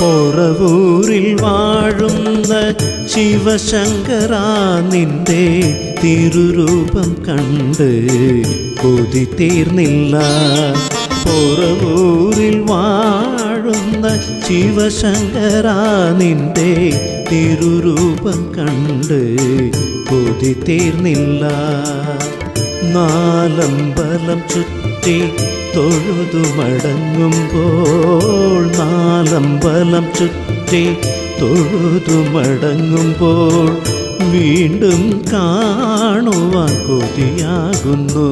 പൊറവൂരിൽ വാഴുന്ന ശിവശങ്കരാ നിന്റെ തിരുരൂപം കണ്ട് കൊതി തീർന്നില്ല. പൊറവൂരിൽ വാഴുന്ന ശിവശങ്കരാ നിന്റെ തിരുരൂപം കണ്ട് കൊതി തീർന്നില്ല. നാലമ്പലം ചുറ്റി തൊഴുതു മടങ്ങുമ്പോൾ, നാലമ്പലം ചുറ്റി തൊഴുതു മടങ്ങുമ്പോൾ വീണ്ടും കാണുവാൻ കൊതിയാകുന്നു.